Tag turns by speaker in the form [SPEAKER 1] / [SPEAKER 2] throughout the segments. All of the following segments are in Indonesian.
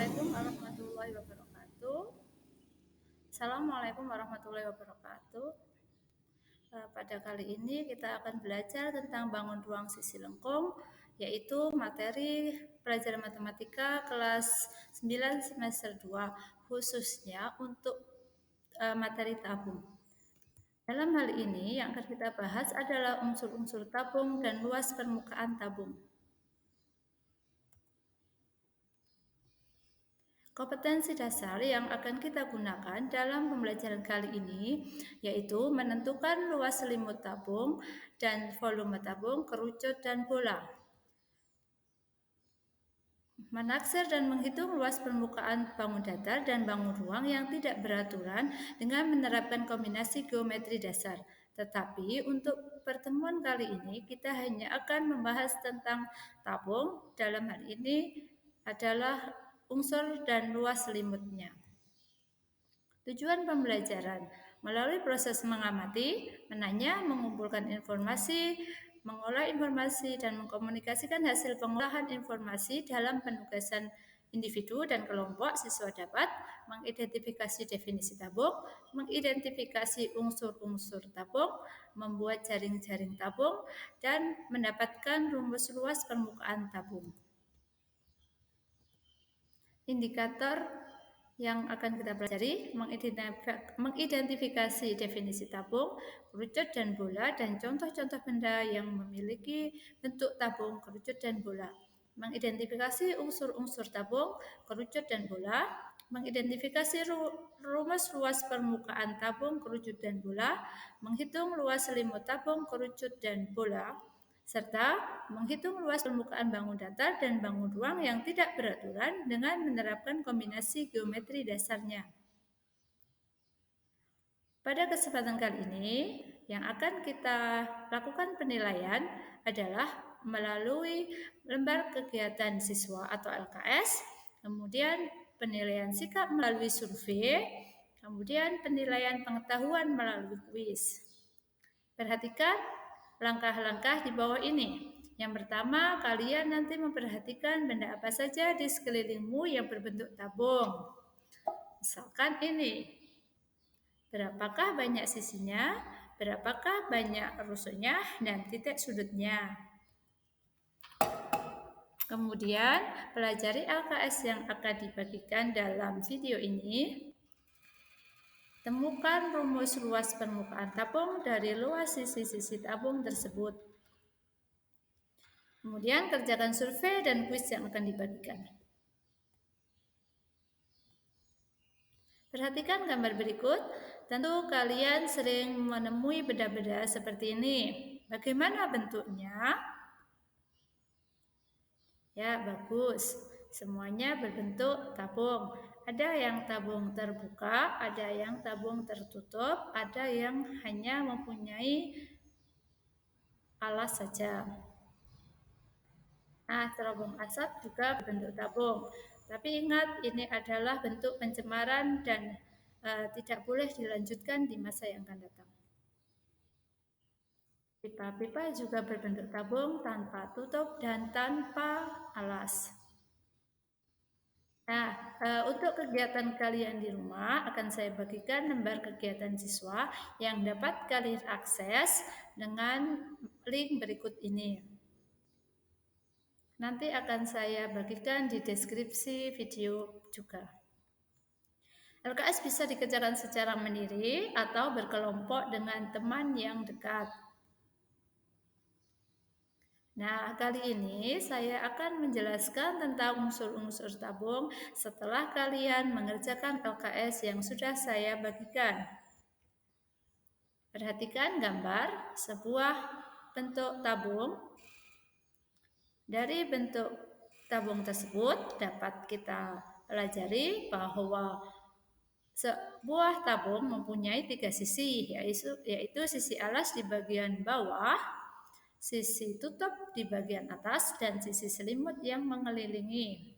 [SPEAKER 1] Assalamualaikum warahmatullahi wabarakatuh. Assalamualaikum warahmatullahi wabarakatuh. Pada kali ini kita akan belajar tentang bangun ruang sisi lengkung, yaitu materi pelajaran matematika kelas 9 semester 2, khususnya untuk materi tabung. Dalam hal ini yang akan kita bahas adalah unsur-unsur tabung dan luas permukaan tabung. Kompetensi dasar yang akan kita gunakan dalam pembelajaran kali ini yaitu menentukan luas selimut tabung dan volume tabung, kerucut, dan bola. Menaksir dan menghitung luas permukaan bangun datar dan bangun ruang yang tidak beraturan dengan menerapkan kombinasi geometri dasar. Tetapi untuk pertemuan kali ini kita hanya akan membahas tentang tabung, dalam hal ini adalah unsur dan luas selimutnya. Tujuan pembelajaran melalui proses mengamati, menanya, mengumpulkan informasi, mengolah informasi, dan mengkomunikasikan hasil pengolahan informasi dalam penugasan individu dan kelompok. Siswa dapat mengidentifikasi definisi tabung, mengidentifikasi unsur-unsur tabung, membuat jaring-jaring tabung, dan mendapatkan rumus luas permukaan tabung. Indikator yang akan kita pelajari mengidentifikasi definisi tabung, kerucut, dan bola, dan contoh-contoh benda yang memiliki bentuk tabung, kerucut, dan bola. Mengidentifikasi unsur-unsur tabung, kerucut, dan bola. Mengidentifikasi rumus luas permukaan tabung, kerucut, dan bola. Menghitung luas selimut tabung, kerucut, dan bola, serta menghitung luas permukaan bangun datar dan bangun ruang yang tidak beraturan dengan menerapkan kombinasi geometri dasarnya. Pada kesempatan kali ini, yang akan kita lakukan penilaian adalah melalui lembar kegiatan siswa atau LKS, kemudian penilaian sikap melalui survei, kemudian penilaian pengetahuan melalui kuis. Perhatikan langkah-langkah di bawah ini. Yang pertama, kalian nanti memperhatikan benda apa saja di sekelilingmu yang berbentuk tabung. Misalkan ini. Berapakah banyak sisinya? Berapakah banyak rusuknya dan titik sudutnya? Kemudian, pelajari LKS yang akan dibagikan dalam video ini. Temukan rumus luas permukaan tabung dari luas sisi-sisi tabung tersebut. Kemudian kerjakan survei dan kuis yang akan dibagikan. Perhatikan gambar berikut. Tentu kalian sering menemui benda-benda seperti ini. Bagaimana bentuknya? Ya, bagus. Semuanya berbentuk tabung. Ada yang tabung terbuka, ada yang tabung tertutup, ada yang hanya mempunyai alas saja. Nah, terowong asap juga berbentuk tabung. Tapi ingat, ini adalah bentuk pencemaran dan tidak boleh dilanjutkan di masa yang akan datang. Pipa-pipa juga berbentuk tabung tanpa tutup dan tanpa alas. Nah, untuk kegiatan kalian di rumah akan saya bagikan lembar kegiatan siswa yang dapat kalian akses dengan link berikut ini. Nanti akan saya bagikan di deskripsi video juga. LKS bisa dikerjakan secara mandiri atau berkelompok dengan teman yang dekat. Nah, kali ini saya akan menjelaskan tentang unsur-unsur tabung setelah kalian mengerjakan LKS yang sudah saya bagikan. Perhatikan gambar sebuah bentuk tabung. Dari bentuk tabung tersebut dapat kita pelajari bahwa sebuah tabung mempunyai 3 sisi, yaitu sisi alas di bagian bawah, sisi tutup di bagian atas, dan sisi selimut yang mengelilingi.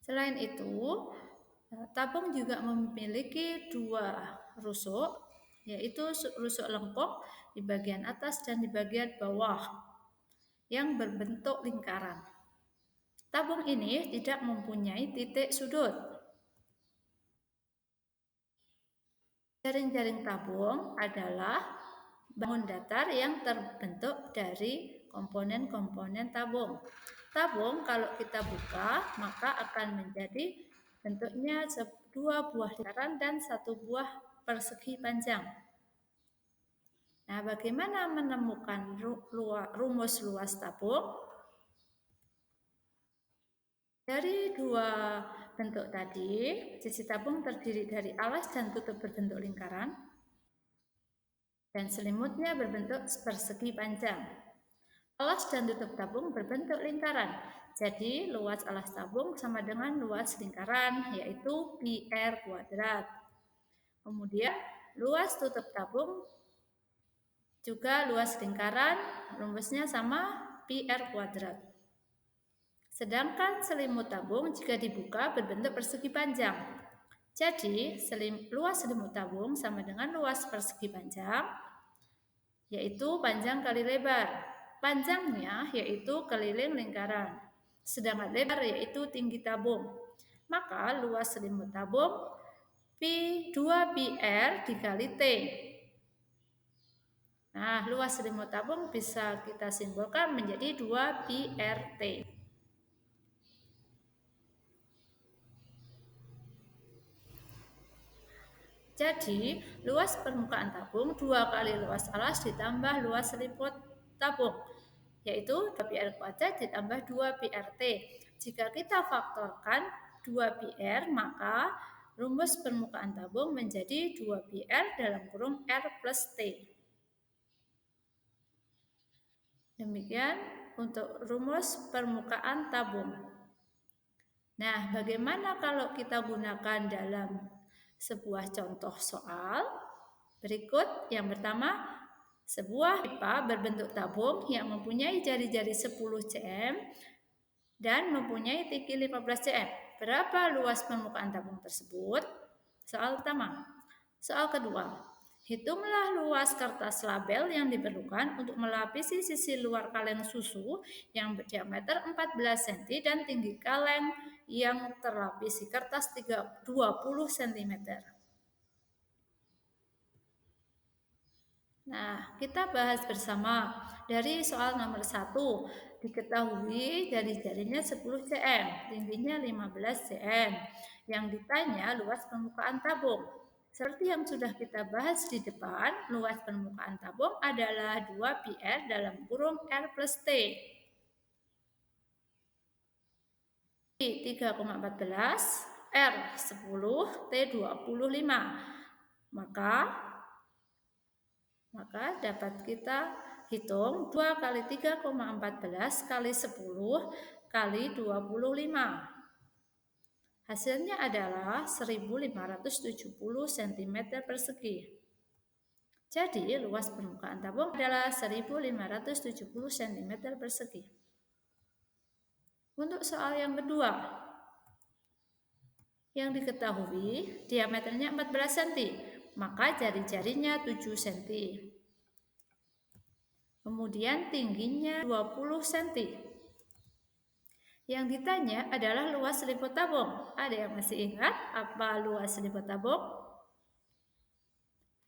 [SPEAKER 1] Selain itu, tabung juga memiliki 2 rusuk, yaitu rusuk lengkung di bagian atas dan di bagian bawah yang berbentuk lingkaran. Tabung ini tidak mempunyai titik sudut. Jaring-jaring tabung adalah bangun datar yang terbentuk dari komponen-komponen tabung. Tabung kalau kita buka maka akan menjadi bentuknya dua buah lingkaran dan satu buah persegi panjang. Nah, bagaimana menemukan rumus luas tabung? Dari dua bentuk tadi, sisi tabung terdiri dari alas dan tutup berbentuk lingkaran, dan selimutnya berbentuk persegi panjang. Alas dan tutup tabung berbentuk lingkaran, jadi luas alas tabung sama dengan luas lingkaran, yaitu πr kuadrat. Kemudian luas tutup tabung juga luas lingkaran, rumusnya sama πr kuadrat. Sedangkan selimut tabung jika dibuka berbentuk persegi panjang. Jadi luas selimut tabung sama dengan luas persegi panjang, yaitu panjang kali lebar. Panjangnya yaitu keliling lingkaran, sedangkan lebar yaitu tinggi tabung. Maka luas selimut tabung 2πr dikali T. Nah, luas selimut tabung bisa kita simbolkan menjadi 2πRT. Jadi, luas permukaan tabung 2 kali luas alas ditambah luas selimut tabung, yaitu 2πr kuadrat ditambah 2πRT. Jika kita faktorkan 2πr, maka rumus permukaan tabung menjadi 2πr dalam kurung R plus T. Demikian untuk rumus permukaan tabung. Nah, bagaimana kalau kita gunakan dalam sebuah contoh soal? Berikut yang pertama, sebuah pipa berbentuk tabung yang mempunyai jari-jari 10 cm dan mempunyai tinggi 15 cm. Berapa luas permukaan tabung tersebut? Soal pertama. Soal kedua, hitunglah luas kertas label yang diperlukan untuk melapisi sisi luar kaleng susu yang berdiameter 14 cm dan tinggi kaleng yang terlapisi kertas 20 cm. Nah, kita bahas bersama dari soal nomor 1. Diketahui jari-jarinya 10 cm, tingginya 15 cm. Yang ditanya luas permukaan tabung. Seperti yang sudah kita bahas di depan, luas permukaan tabung adalah 2πr dalam kurung R plus T. 3,14, R 10, T 25. Maka dapat kita hitung 2 kali 3,14 kali 10 kali 25. Hasilnya adalah 1570 cm persegi. Jadi luas permukaan tabung adalah 1570 cm persegi. Untuk soal yang kedua, yang diketahui diameternya 14 cm, maka jari-jarinya 7 cm. Kemudian tingginya 20 cm. Yang ditanya adalah luas selimut tabung. Ada yang masih ingat apa luas selimut tabung?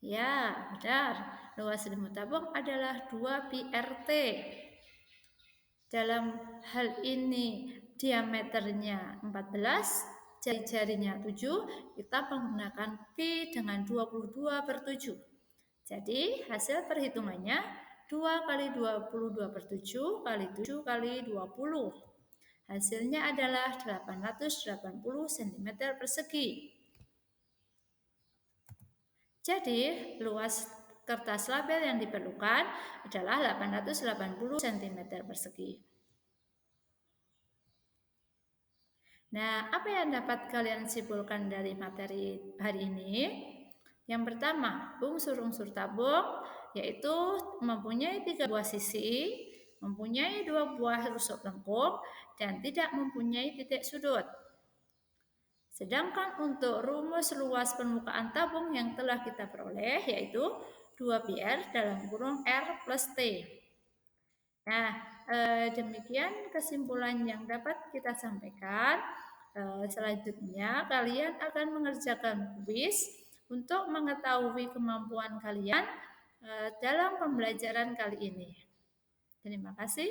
[SPEAKER 1] Ya, benar. Luas selimut tabung adalah 2πRT. Dalam hal ini diameternya 14, jari-jarinya 7, kita menggunakan Pi dengan 22/7. Jadi hasil perhitungannya 2 kali 22/7 kali 7 kali 20. Hasilnya adalah 880 cm persegi. Jadi luas kertas label yang diperlukan adalah 880 cm persegi. Nah, apa yang dapat kalian simpulkan dari materi hari ini? Yang pertama, unsur-unsur tabung yaitu mempunyai 3 buah sisi, mempunyai 2 buah rusuk lengkung, dan tidak mempunyai titik sudut. Sedangkan untuk rumus luas permukaan tabung yang telah kita peroleh yaitu 2πr dalam kurung R plus T. Nah, demikian kesimpulan yang dapat kita sampaikan. Selanjutnya, kalian akan mengerjakan kuis untuk mengetahui kemampuan kalian dalam pembelajaran kali ini. Terima kasih.